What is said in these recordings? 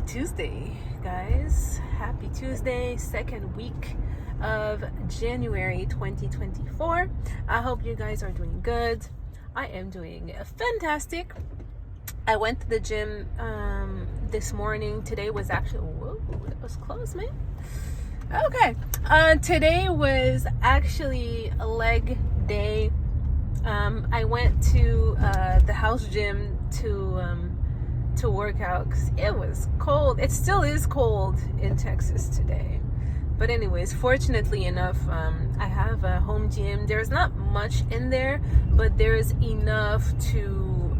Tuesday, guys. Happy Tuesday, second week of January 2024. I hope you guys are doing good. I am doing fantastic. I went to the gym this morning. Today was actually, whoa, that was close, man. Okay. Today was actually a leg day. I went to the house gym to work out because it was cold. It still is cold in Texas today. But anyways, fortunately enough, I have a home gym. There's not much in there, but there's enough to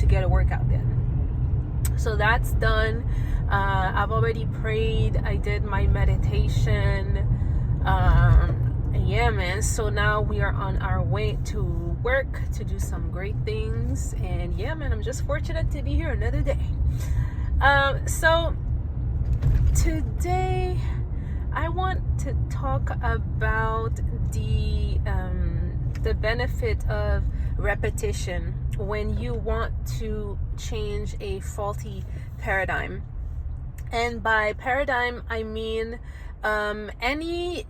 get a workout in. So that's done. I've already prayed. I did my meditation. Yeah, man. So now we are on our way to work to do some great things. And yeah, man, I'm just fortunate to be here another day. So today I want to talk about the benefit of repetition when you want to change a faulty paradigm. And by paradigm, I mean any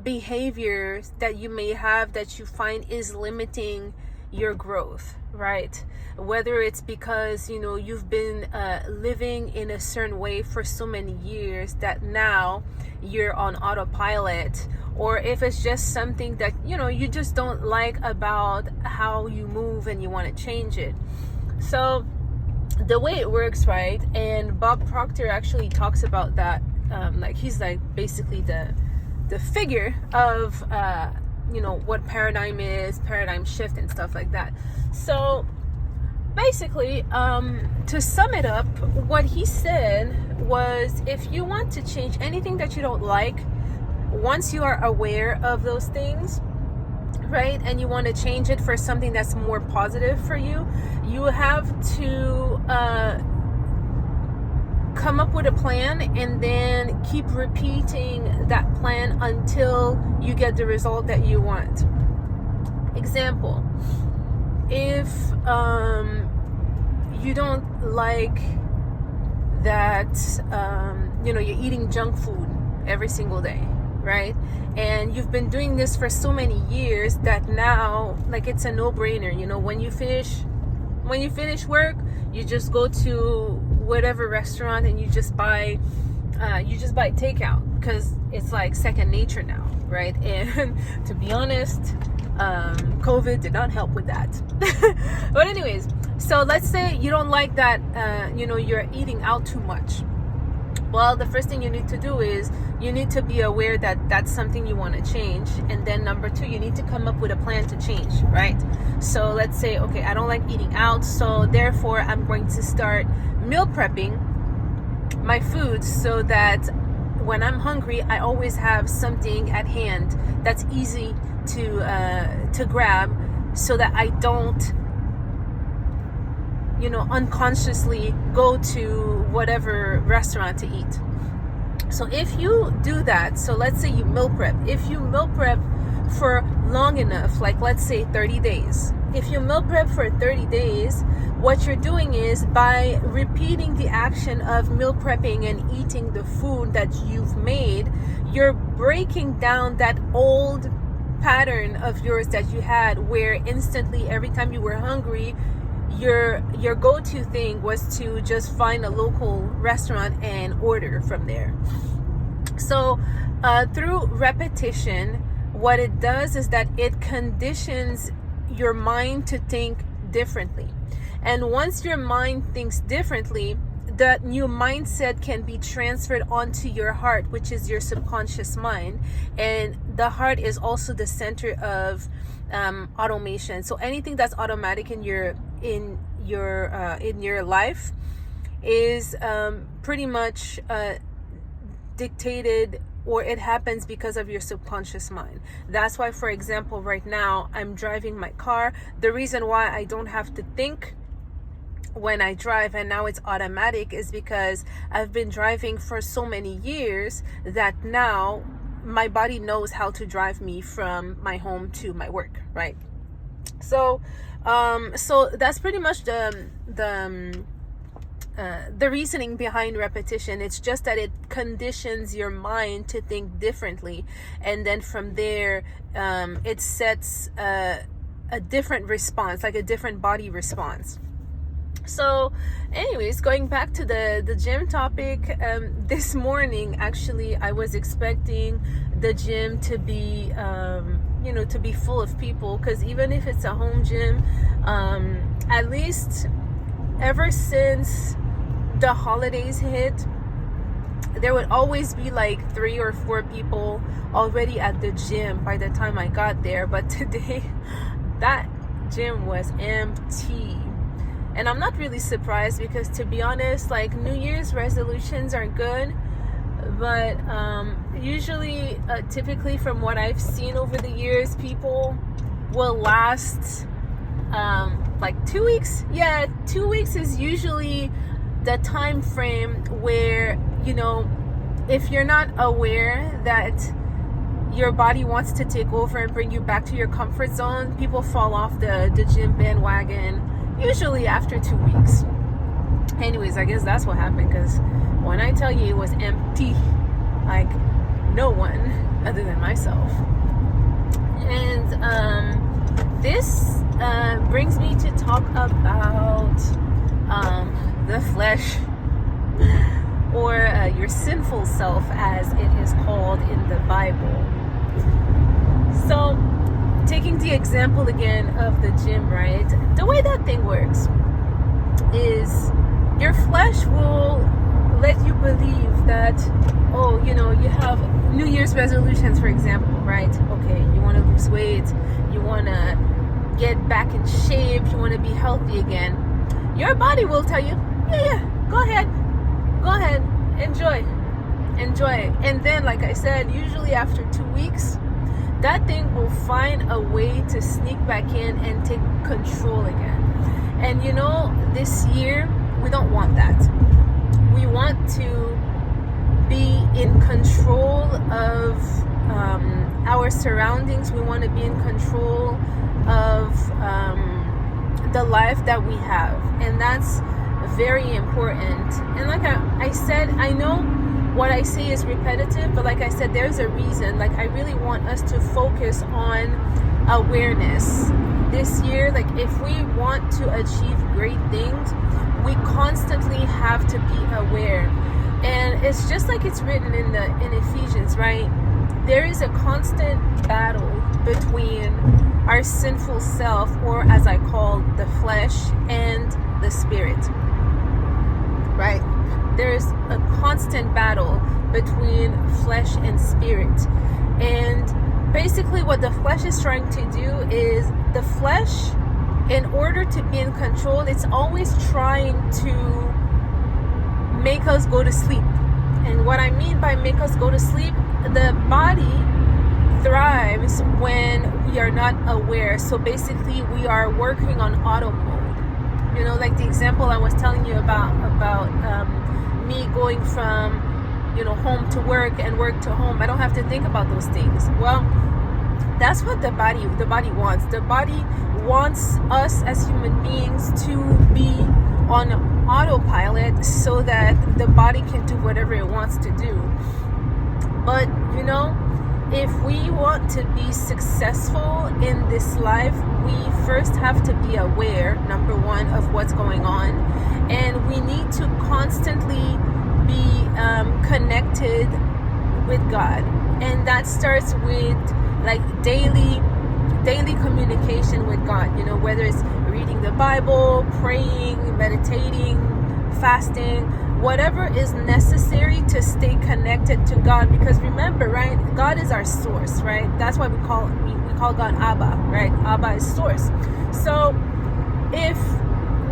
behaviors that you may have that you find is limiting your growth, right? Whether it's because you've been living in a certain way for so many years that now you're on autopilot, or if it's just something that you just don't like about how you move and you want to change it. So the way it works, right? And Bob Proctor actually talks about that. He's basically the figure of what paradigm shift and stuff like that. So basically, to sum it up, what he said was, if you want to change anything that you don't like, once you are aware of those things, right, and you want to change it for something that's more positive for you, you have to come up with a plan and then keep repeating that plan until you get the result that you want. Example, if you don't like that you're eating junk food every single day, right? And you've been doing this for so many years that now it's a no-brainer. When you finish work, you just go to whatever restaurant and you just buy takeout because it's like second nature now, right? And to be honest, COVID did not help with that. But anyways, so let's say you don't like that you're eating out too much. Well, the first thing you need to do is you need to be aware that that's something you want to change. And then number two, you need to come up with a plan to change, right? So let's say, okay, I don't like eating out, so therefore I'm going to start meal prepping my foods so that when I'm hungry, I always have something at hand that's easy to grab, so that I don't unconsciously go to whatever restaurant to eat. So if you do that, so let's say you meal prep. If you meal prep for long enough, let's say 30 days. If you meal prep for 30 days, what you're doing is, by repeating the action of meal prepping and eating the food that you've made, you're breaking down that old pattern of yours that you had, where instantly every time you were hungry, your go-to thing was to just find a local restaurant and order from there. So through repetition, what it does is that it conditions your mind to think differently. And once your mind thinks differently, that new mindset can be transferred onto your heart, which is your subconscious mind. And the heart is also the center of automation. So anything that's automatic in your life is pretty much dictated, or it happens because of your subconscious mind. That's why, for example, right now I'm driving my car. The reason why I don't have to think when I drive and now it's automatic is because I've been driving for so many years that now my body knows how to drive me from my home to my work, right? So that's pretty much the the reasoning behind repetition. It's just that it conditions your mind to think differently, and then from there it sets a different response, like a different body response. So anyways, going back to the gym topic, this morning actually I was expecting the gym to be to be full of people, because even if it's a home gym, at least ever since the holidays hit, there would always be like 3 or 4 people already at the gym by the time I got there. But today that gym was empty, and I'm not really surprised, because to be honest, like, New Year's resolutions are good, but usually typically from what I've seen over the years, people will last like 2 weeks. 2 weeks is usually the time frame where, if you're not aware that your body wants to take over and bring you back to your comfort zone, people fall off the gym bandwagon usually after 2 weeks. Anyways, I guess that's what happened, because when I tell you it was empty, like no one other than myself. And this brings me to talk about the flesh, or your sinful self, as it is called in the Bible. So, taking the example again of the gym, right? The way that thing works is your flesh will let you believe that, you have New Year's resolutions, for example, right? Okay, you want to lose weight, you want to get back in shape, you want to be healthy again. Your body will tell you, yeah, go ahead, enjoy. And then, like I said, usually after 2 weeks, that thing will find a way to sneak back in and take control again. And this year, we don't want that. We want to be in control of our surroundings. We want to be in control of the life that we have. And that's very important. And like I said, I know what I say is repetitive, but like I said, there's a reason. Like, I really want us to focus on awareness this year. Like, if we want to achieve great things, we constantly have to be aware. And it's just like it's written in Ephesians, right? There is a constant battle between our sinful self, or as I call the flesh, and the spirit, right? There's a constant battle between flesh and spirit. And basically what the flesh is trying to do is, the flesh, in order to be in control, it's always trying to make us go to sleep. And what I mean by make us go to sleep, the body thrives when we are not aware. So basically we are working on auto mode. Like the example I was telling you about me going from home to work and work to home. I don't have to think about those things. Well, that's what the body wants. The body wants us as human beings to be on autopilot so that the body can do whatever it wants to do. But if we want to be successful in this life, we first have to be aware, number one, of what's going on, and we need to constantly be connected with God. And that starts with like daily communication with God, whether it's reading the Bible, praying, meditating, fasting, whatever is necessary to stay connected to God. Because remember, right, God is our source, right? That's why we call God Abba, right? Abba is source. So if,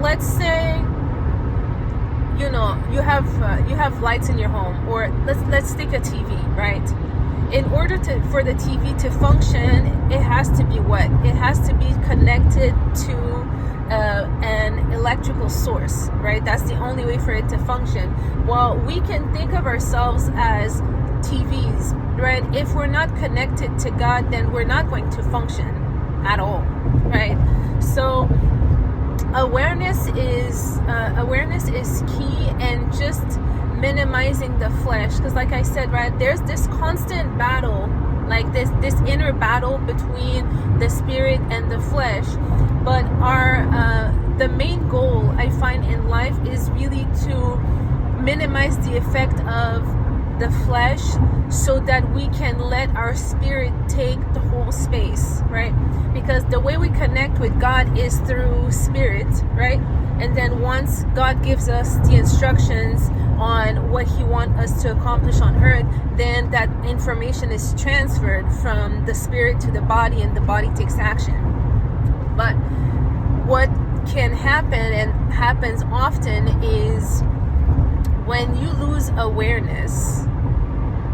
let's say, you have lights in your home, or let's take a TV, right? In order for the TV to function, it has to be what? It has to be connected to an electrical source, right? That's the only way for it to function. Well, we can think of ourselves as TVs, right? If we're not connected to God, then we're not going to function at all, right? So awareness is awareness is key, and just minimizing the flesh, because like I said, right, there's this constant battle, like this inner battle between the spirit and the flesh. But the main goal I find in life is really to minimize the effect of the flesh, so that we can let our spirit take the whole space, right? Because the way we connect with God is through spirit, right? And then once God gives us the instructions on what he wants us to accomplish on earth, then that information is transferred from the spirit to the body, and the body takes action. But what can happen, and happens often, is when you lose awareness,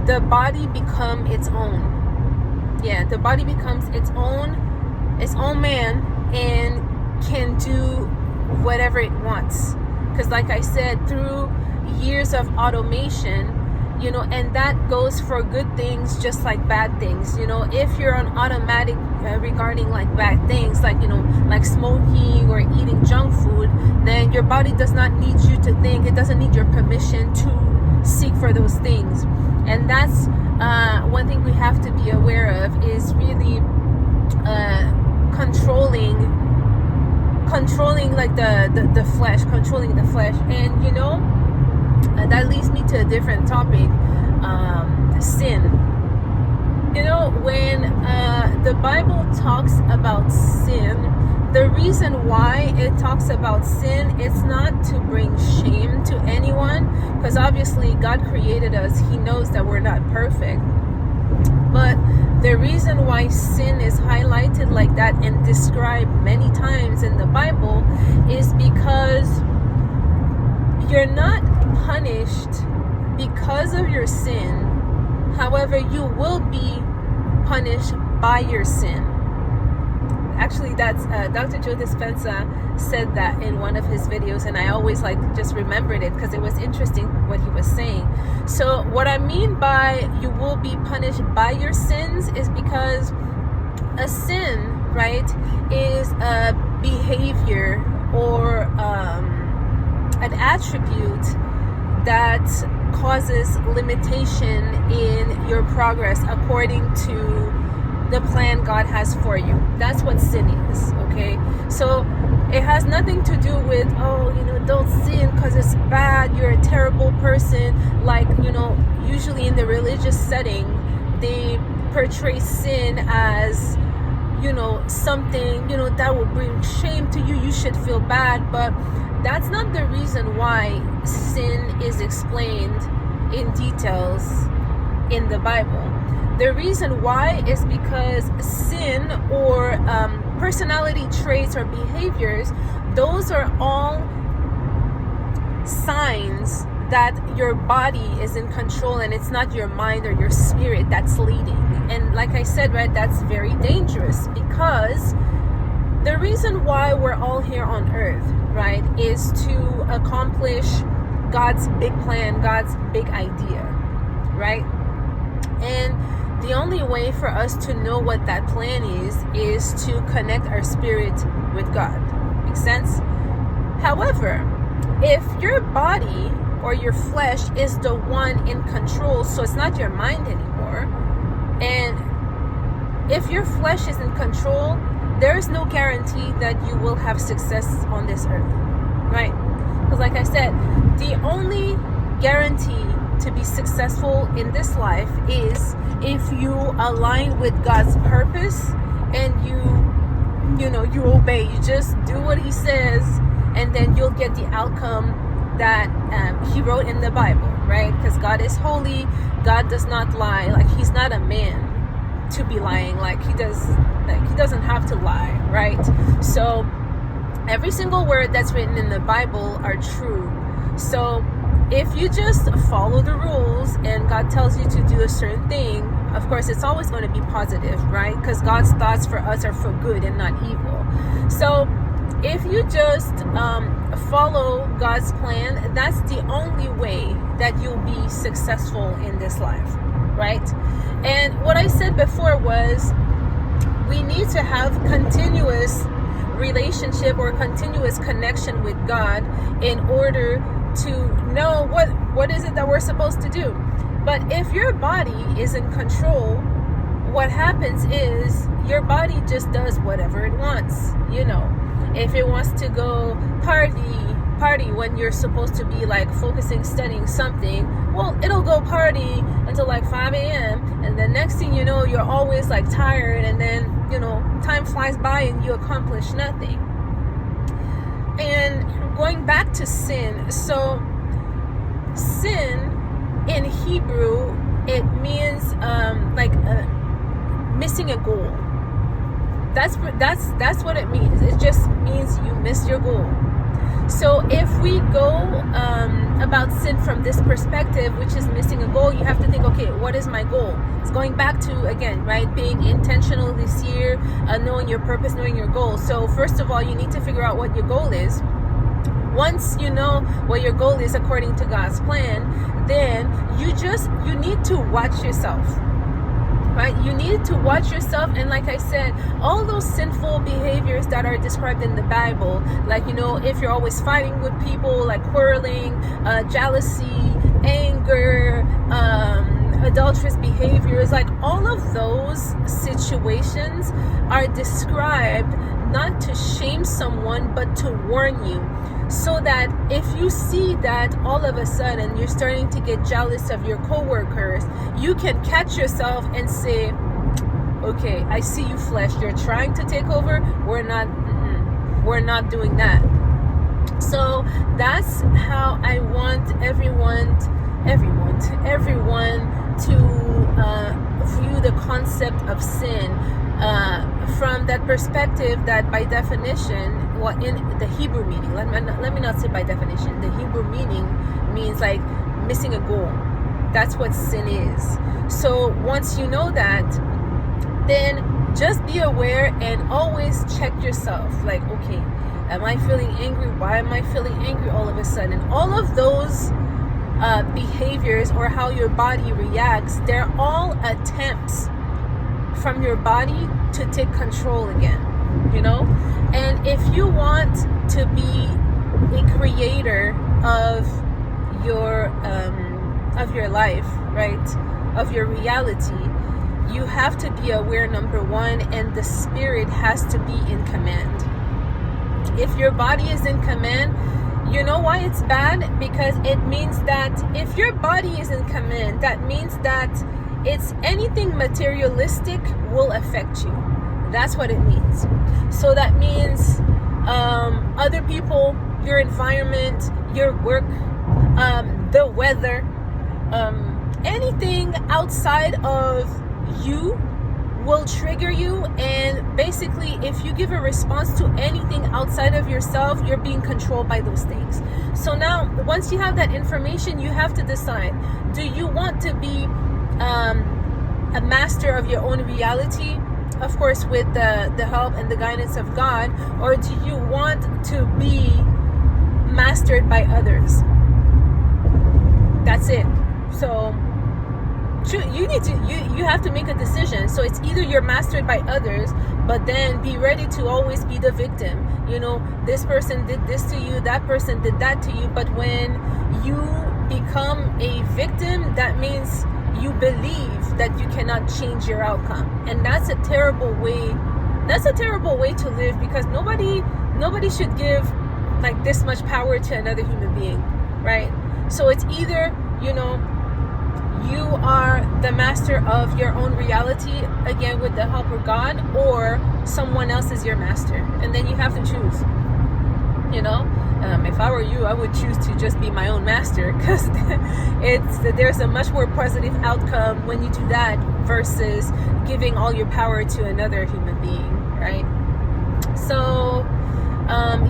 the body becomes its own. Yeah, the body becomes its own man, and can do whatever it wants. Because like I said, through years of automation, and that goes for good things just like bad things. If you're on automatic regarding like bad things, like like smoking or eating junk food, then your body does not need you to think. It doesn't need your permission to seek for those things. And that's one thing we have to be aware of, is really controlling like the flesh, controlling the flesh. And that leads me to a different topic, sin. When the Bible talks about sin, the reason why it talks about sin, it's not to bring shame to anyone, because obviously God created us. He knows that we're not perfect. But the reason why sin is highlighted like that and described many times in the Bible is because you're not punished because of your sin. However, you will be punished by your sin. Actually, that's Dr. Joe Dispenza said that in one of his videos, and I always just remembered it because it was interesting what he was saying. So what I mean by you will be punished by your sins is because a sin, right, is a behavior or an attribute that causes limitation in your progress according to the plan God has for you. That's what sin is, okay? So it has nothing to do with, don't sin because it's bad, you're a terrible person. Like, usually in the religious setting, they portray sin as, something, that will bring shame to you. You should feel bad. But that's not the reason why sin is explained in details in the Bible. The reason why is because sin or personality traits or behaviors, those are all signs that your body is in control and it's not your mind or your spirit that's leading. And like I said, right, that's very dangerous, because the reason why we're all here on earth, right, is to accomplish God's big plan, God's big idea, right? And the only way for us to know what that plan is to connect our spirit with God. Makes sense? However, if your body or your flesh is the one in control, so it's not your mind anymore, and if your flesh is in control, there is no guarantee that you will have success on this earth, right? Because like I said, the only guarantee to be successful in this life is if you align with God's purpose and you obey. You just do what he says, and then you'll get the outcome that he wrote in the Bible, right? Because God is holy. God does not lie. Like, he's not a man to be lying. He doesn't have to lie, right? So every single word that's written in the Bible are true. So if you just follow the rules and God tells you to do a certain thing, of course, it's always going to be positive, right? Because God's thoughts for us are for good and not evil. So if you just follow God's plan, that's the only way that you'll be successful in this life, right? And what I said before was we need to have continuous relationship or continuous connection with God in order to know what is it that we're supposed to do. But if your body is in control, what happens is your body just does whatever it wants. If it wants to go party when you're supposed to be like focusing, studying something, well, it'll go party until like 5 a.m. and then next thing you know, you're always like tired, and then time flies by and you accomplish nothing. And going back to sin, so sin in Hebrew, it means missing a goal. That's what it means. It just means you missed your goal. So if we go about sin from this perspective, which is missing a goal, you have to think, okay, what is my goal? It's going back to, again, right, being intentional this year, knowing your purpose, knowing your goal. So first of all, you need to figure out what your goal is. Once you know what your goal is according to God's plan, then you need to watch yourself. Right? You need to watch yourself, and like I said, all those sinful behaviors that are described in the Bible, like if you're always fighting with people, like quarreling, jealousy, anger, adulterous behaviors, like all of those situations are described not to shame someone but to warn you, so that if you see that all of a sudden you're starting to get jealous of your coworkers, you can catch yourself and say, okay, I see you, flesh, you're trying to take over. We're not doing that. So that's how I want everyone to view the concept of sin, from that perspective, that by definition, what in the Hebrew meaning, let me not say by definition, the Hebrew meaning means like missing a goal. That's what sin is. So once you know that, then just be aware and always check yourself, like, okay, am I feeling angry? Why am I feeling angry all of a sudden? All of those behaviors, or how your body reacts, they're all attempts from your body to take control again, and if you want to be a creator of your life, right, of your reality, you have to be aware, number one, and the spirit has to be in command. If your body is in command, you know why it's bad? Because it means that if your body is in command, that means that it's anything materialistic will affect you. That's what it means. So that means other people, your environment, your work, the weather, anything outside of you will trigger you. And basically, if you give a response to anything outside of yourself, you're being controlled by those things. So now, once you have that information, you have to decide, do you want to be a master of your own reality, of course with the help and the guidance of God, or do you want to be mastered by others? That's it. So you have to make a decision. So it's either you're mastered by others, but then be ready to always be the victim. This person did this to you, that person did that to you. But when you become a victim, that means you believe that you cannot change your outcome, and that's a terrible way to live, because nobody should give like this much power to another human being, right? So it's either you are the master of your own reality, again with the help of God, or someone else is your master, and then you have to choose. If I were you, I would choose to just be my own master, because there's a much more positive outcome when you do that versus giving all your power to another human being, right? So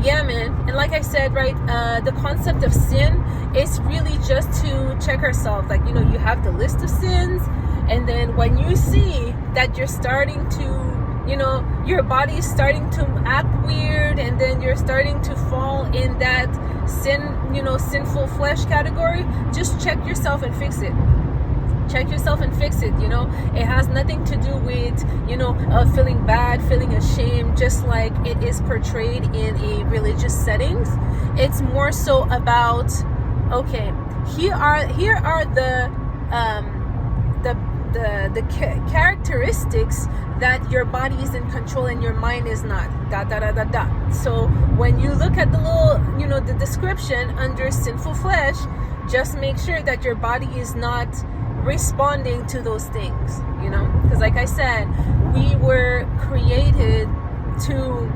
yeah, man. And like I said, right, the concept of sin is really just to check ourselves. Like, you have the list of sins, and then when you see that you're starting to, your body is starting to act weird, and then you're starting to fall in that sinful flesh category, just check yourself and fix it. Check yourself and fix it. It has nothing to do with feeling bad, feeling ashamed, just like it is portrayed in a religious settings. It's more so about, okay, here are the characteristics that your body is in control and your mind is not. So when you look at the little, the description under sinful flesh, just make sure that your body is not responding to those things, because like I said, we were created to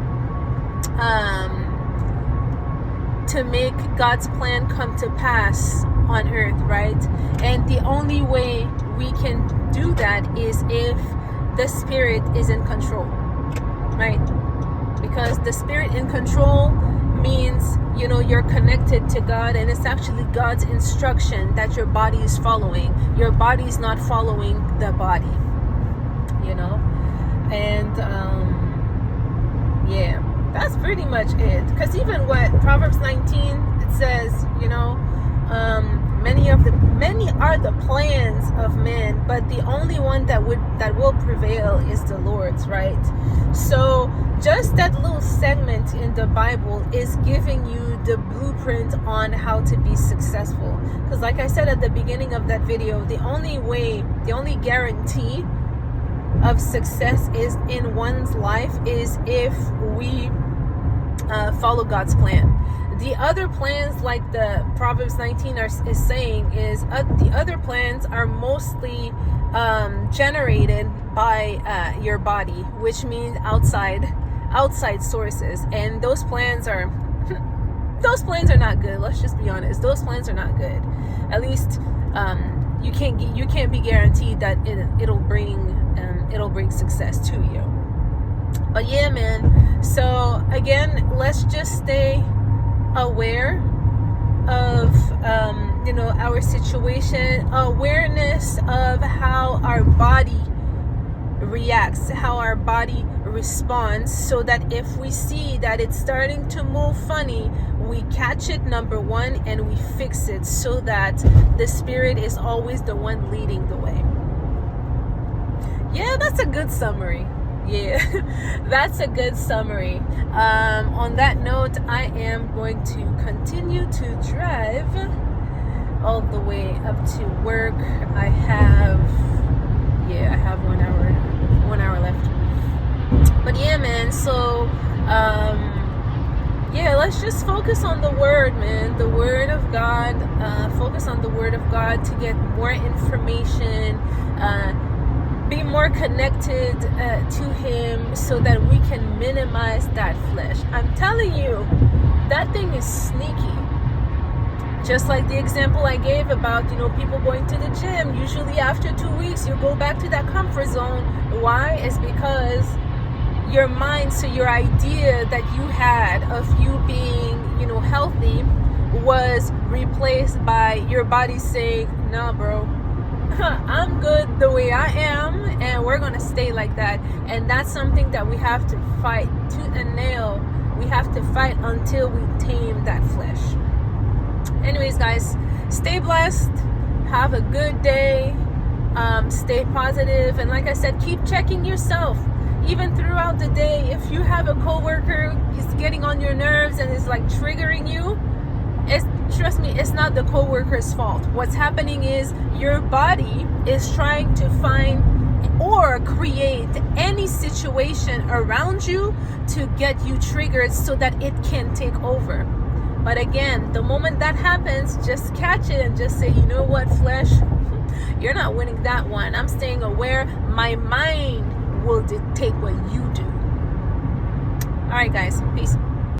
make God's plan come to pass on earth, right? And the only way we can do that is if the Spirit is in control, right? Because the Spirit in control means, you're connected to God, and it's actually God's instruction that your body is following. Your body is not following the body, and yeah, that's pretty much it. Because even what Proverbs 19, it says, many are the plans of men, but the only one that will prevail is the Lord's, right? So just that little segment in the Bible is giving you the blueprint on how to be successful. Because like I said at the beginning of that video, the only guarantee of success is in one's life is if we follow God's plan. The other plans, like the Proverbs 19 is saying, is the other plans are mostly generated by your body, which means outside sources, and those plans are not good. Let's just be honest; those plans are not good. At least you can't be guaranteed that it'll bring success to you. But yeah, man. So again, let's just stay aware of our situation, awareness of how our body reacts, how our body responds, so that if we see that it's starting to move funny, we catch it, number one, and we fix it, so that the Spirit is always the one leading the way. Yeah, that's a good summary. Yeah, that's a good summary. On that note, I am going to continue to drive all the way up to work. I have 1 hour left. But yeah, man, so let's just focus on the Word, man. The Word of God. Focus on the Word of God to get more information, be more connected to Him, so that we can minimize that flesh. I'm telling you, that thing is sneaky. Just like the example I gave about, people going to the gym. Usually after 2 weeks, you go back to that comfort zone. Why? It's because your mind, so your idea that you had of you being, healthy was replaced by your body saying, nah, bro, I'm good the way I am, and we're gonna stay like that. And that's something that we have to fight tooth and nail. We have to fight until we tame that flesh. Anyways, guys, stay blessed, have a good day, stay positive, and like I said, keep checking yourself even throughout the day. If you have a coworker who's getting on your nerves and is like triggering you, trust me, it's not the coworker's fault. What's happening is your body is trying to find or create any situation around you to get you triggered so that it can take over. But again, the moment that happens, just catch it and just say, you know what, flesh, you're not winning that one. I'm staying aware. My mind will dictate what you do. All right, guys, peace.